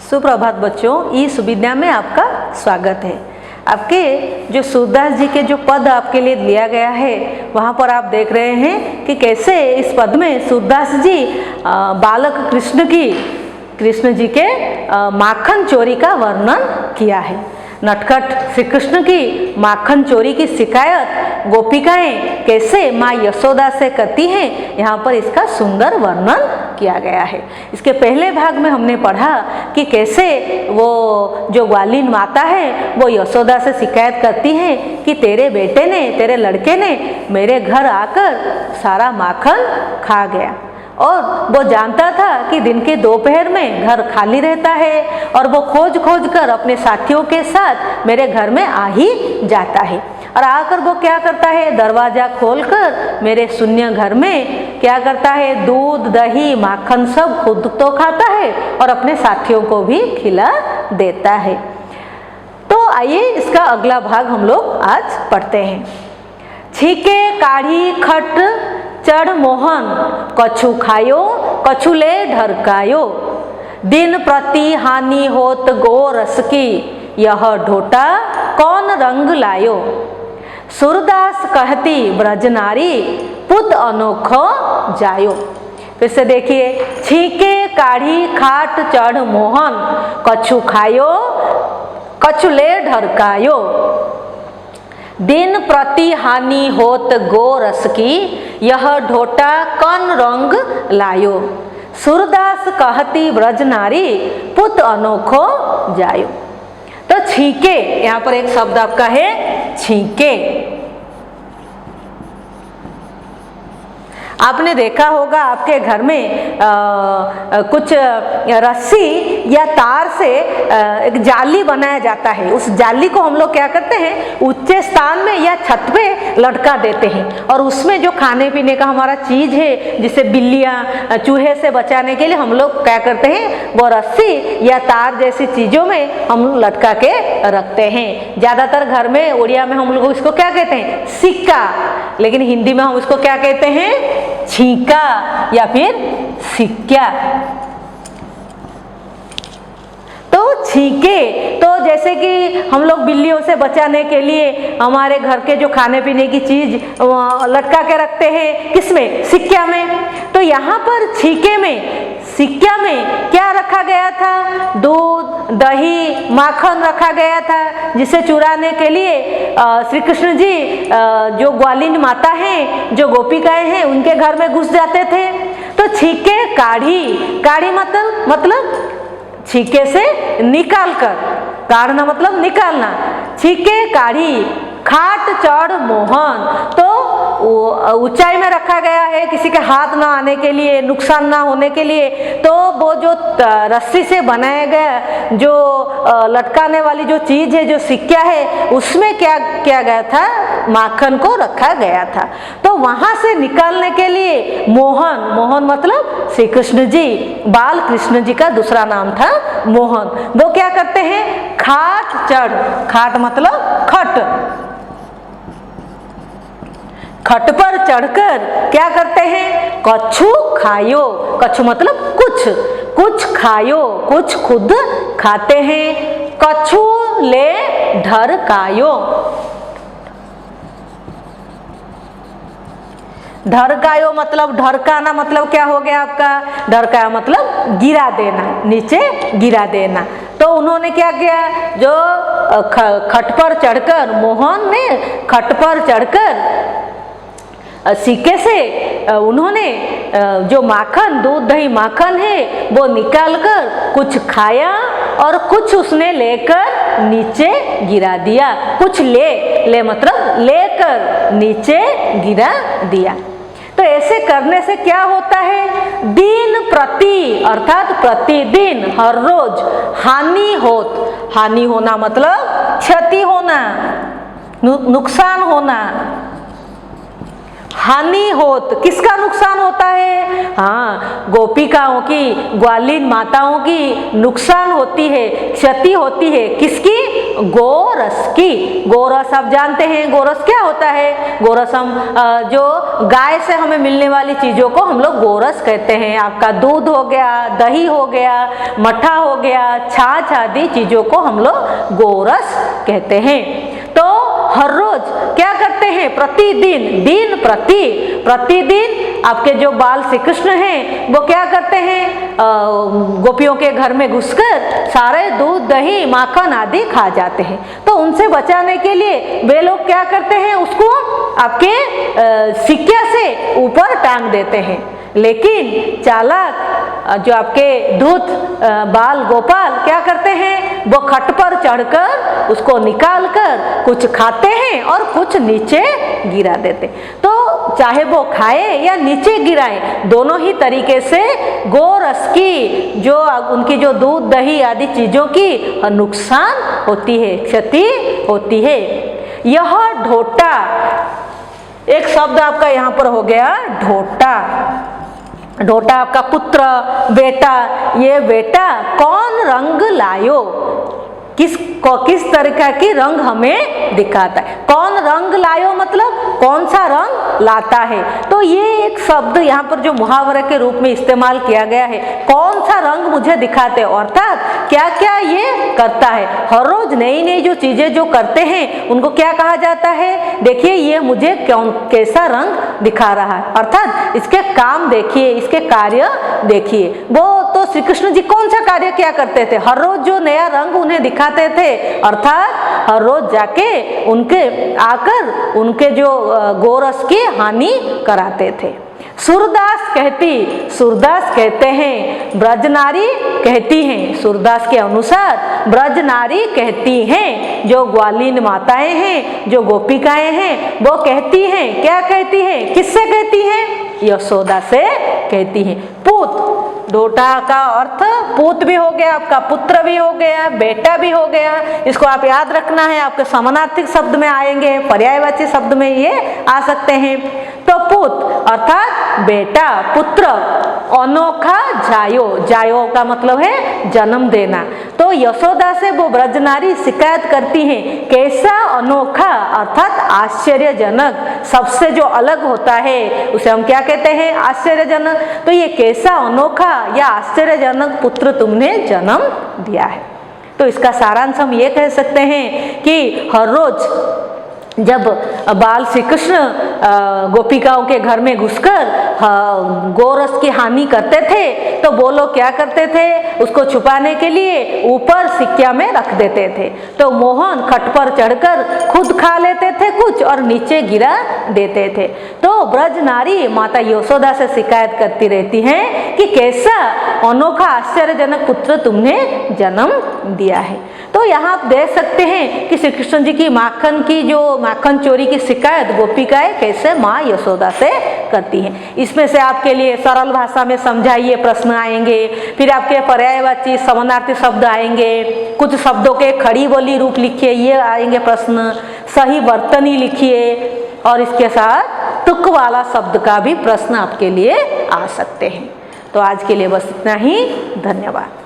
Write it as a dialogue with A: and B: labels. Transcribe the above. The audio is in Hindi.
A: सुप्रभात बच्चों, इस विद्या में आपका स्वागत है। आपके जो सूरदास जी के जो पद आपके लिए लिया गया है वहाँ पर आप देख रहे हैं कि कैसे इस पद में सूरदास जी बालक कृष्ण जी के माखन चोरी का वर्णन किया है। नटखट श्री कृष्ण की माखन चोरी की शिकायत गोपिकाएं कैसे माँ यशोदा से करती हैं, यहाँ पर इसका सुंदर वर्णन किया गया है। इसके पहले भाग में हमने पढ़ा कि कैसे वो जो ग्वालिन माता है वो यशोदा से शिकायत करती है कि तेरे बेटे ने, तेरे लड़के ने मेरे घर आकर सारा माखन खा गया, और वो जानता था कि दिन के दोपहर में घर खाली रहता है और वो खोज कर अपने साथियों के साथ मेरे घर में आ ही जाता है। और आकर वो क्या करता है, दरवाज़ा खोलकर मेरे शून्य घर में क्या करता है, दूध दही माखन सब खुद तो खाता है और अपने साथियों को भी खिला देता है। तो आइए इसका अगला भाग हम लोग आज पढ़ते हैं। छीके काढ़ी खट चढ़ मोहन, कछु खायो कछु ले ढरकायो, दिन प्रति हानि होत गो रस की, यह ढोटा कौन रंग लायो। सूरदास कहती ब्रजनारी, पुत अनोखो जायो। फिर से देखिए, छीके काढ़ी खाट चढ़ मोहन, कछु खायो कछु ले ढरकायो, दिन प्रति हानि होत गो रस की, यह ढोटा कौन रंग लायो। सूरदास कहती ब्रजनारी, पुत अनोखो जायो। तो छीके, यहाँ पर एक शब्द आपका है छीके। आपने देखा होगा आपके घर में कुछ रस्सी या तार से एक जाली बनाया जाता है। उस जाली को हम लोग क्या करते हैं, ऊंचे स्थान में या छत पे लटका देते हैं, और उसमें जो खाने पीने का हमारा चीज है, जिसे बिल्लियाँ चूहे से बचाने के लिए हम लोग क्या करते हैं, वो रस्सी या तार जैसी चीज़ों में हम लटका के रखते हैं। ज़्यादातर घर में उड़िया में हम लोग इसको क्या कहते हैं, सिक्का, लेकिन हिंदी में हम उसको क्या कहते हैं, छीका या फिर सिक्का। तो छीके, तो जैसे कि हम लोग बिल्लियों से बचाने के लिए हमारे घर के जो खाने पीने की चीज लटका के रखते हैं, किसमें, सिक्का में। तो यहाँ पर छीके में, सिक्का में क्या रखा गया था, दूध दही माखन रखा गया था, जिसे चुराने के लिए श्री कृष्ण जी जो ग्वालिन माता हैं, जो गोपिकाएं हैं, उनके घर में घुस जाते थे। तो छीके काढ़ी, काढ़ी मतलब छीके से निकाल कर, काढ़ना मतलब निकालना, छीके काढ़ी खाट चढ़ मोहन, तो ऊंचाई में रखा गया है किसी के हाथ ना आने के लिए, नुकसान ना होने के लिए। तो वो जो रस्सी से बनाया गया जो लटकाने वाली जो चीज है, जो सिक्का है, उसमें क्या किया गया था, माखन को रखा गया था। तो वहां से निकालने के लिए मोहन, मोहन मतलब श्री कृष्ण जी, बाल कृष्ण जी का दूसरा नाम था मोहन। वो क्या करते हैं, खाट चढ़, खाट मतलब खट, खट पर चढ़कर क्या करते हैं, कछु खायो, कछु मतलब कुछ खायो, कुछ खुद खाते हैं, कछु ले ढरकायो। ढरकायो मतलब, ढरकाना मतलब क्या हो गया आपका, ढरकाया मतलब गिरा देना, नीचे गिरा देना। तो उन्होंने क्या किया, जो खट पर चढ़कर, मोहन ने खट पर चढ़कर सिक्के से उन्होंने जो माखन, दूध दही माखन है, वो निकालकर कुछ खाया और कुछ उसने लेकर नीचे गिरा दिया। कुछ ले मतलब लेकर नीचे गिरा दिया। तो ऐसे करने से क्या होता है, दिन प्रति अर्थात प्रतिदिन, हर रोज हानि होत, हानि होना मतलब क्षति होना, नुकसान होना। हानि होत, किसका नुकसान होता है, हाँ, गोपिकाओं की, ग्वालिन माताओं की नुकसान होती है, क्षति होती है, किसकी, गोरस की। गोरस आप जानते हैं, गोरस क्या होता है, गोरस हम जो गाय से हमें मिलने वाली चीज़ों को हम लोग गोरस कहते हैं। आपका दूध हो गया, दही हो गया, मट्ठा हो गया, छाछ आदि चीज़ों को हम लोग गोरस कहते हैं। तो हर रोज क्या करते हैं, प्रतिदिन प्रतिदिन आपके जो बाल श्री कृष्ण हैं वो क्या करते हैं, गोपियों के घर में घुसकर सारे दूध दही माखन आदि खा जाते हैं। तो उनसे बचाने के लिए वे लोग क्या करते हैं, उसको आपके सिक्के से ऊपर टांग देते हैं। लेकिन चालाक जो आपके धूत बाल गोपाल क्या करते हैं, वो खट पर चढ़कर उसको निकालकर कुछ खाते हैं और कुछ नीचे गिरा देते। तो चाहे वो खाए या नीचे गिराए, दोनों ही तरीके से गोरस की जो उनकी जो दूध दही आदि चीज़ों की नुकसान होती है, क्षति होती है। यह ढोटा, एक शब्द आपका यहाँ पर हो गया ढोटा। ढोटा आपका पुत्र, बेटा। ये बेटा कौन रंग लायो, किस तरह की रंग हमें दिखाता है। कौन रंग लायो मतलब कौन सा रंग लाता है। तो ये एक शब्द यहाँ पर जो मुहावरे के रूप में इस्तेमाल किया गया है, कौन सा रंग मुझे दिखाते, अर्थात क्या क्या ये करता है। हर रोज नई नई जो चीजें जो करते हैं उनको क्या कहा जाता है, देखिए ये मुझे कैसा रंग दिखा रहा है, अर्थात इसके काम देखिए, इसके कार्य देखिए। वो तो श्री कृष्ण जी कौन सा कार्य क्या करते थे, हर रोज जो नया रंग उन्हें दिखाते थे, अर्थात हर रोज जाके उनके आकर उनके जो गोरस की हानि कराते थे। सूरदास कहते हैं, ब्रजनारी कहती हैं। सूरदास के अनुसार ब्रजनारी कहती हैं, जो ग्वालीन माताएं हैं, जो गोपिकाएं हैं, वो कहती हैं, क्या कहती हैं, किससे कहती हैं, यशोदा से कहती हैं। पूत, ढोटा का अर्थ पूत भी हो गया, आपका पुत्र भी हो गया, बेटा भी हो गया। इसको आप याद रखना है, आपके समानार्थक शब्द में आएंगे, पर्यायवाची शब्द में ये आ सकते हैं। तो पूत अर्थात बेटा, पुत्र। अनोखा जायो, जायो का मतलब है जन्म देना। तो यशोदा से वो ब्रजनारी शिकायत करती हैं, कैसा अनोखा अर्थात आश्चर्यजनक, सबसे जो अलग होता है उसे हम क्या कहते हैं, आश्चर्यजनक। तो ये कैसा अनोखा या आश्चर्यजनक पुत्र तुमने जन्म दिया है। तो इसका सारांश हम ये कह सकते हैं कि हर रोज जब बाल श्री कृष्ण गोपिकाओं के घर में घुसकर गोरस की हानि करते थे, तो वो लोग क्या करते थे, उसको छुपाने के लिए ऊपर सिक्किया में रख देते थे। तो मोहन खट पर चढ़कर खुद खा लेते थे कुछ और नीचे गिरा देते थे। तो ब्रज नारी माता यशोदा से शिकायत करती रहती हैं कि कैसा अनोखा आश्चर्यजनक पुत्र तुमने जन्म दिया है। तो यहाँ आप देख सकते हैं कि श्री कृष्ण जी की माखन चोरी की शिकायत गोपिकाएं कैसे माँ यशोदा से करती हैं। इसमें से आपके लिए सरल भाषा में समझाइए प्रश्न आएंगे, फिर आपके पर्यायवाची समानार्थी शब्द आएंगे, कुछ शब्दों के खड़ी बोली रूप लिखिए, ये आएंगे प्रश्न, सही वर्तनी लिखिए, और इसके साथ तुक वाला शब्द का भी प्रश्न आपके लिए आ सकते हैं। तो आज के लिए बस इतना ही, धन्यवाद।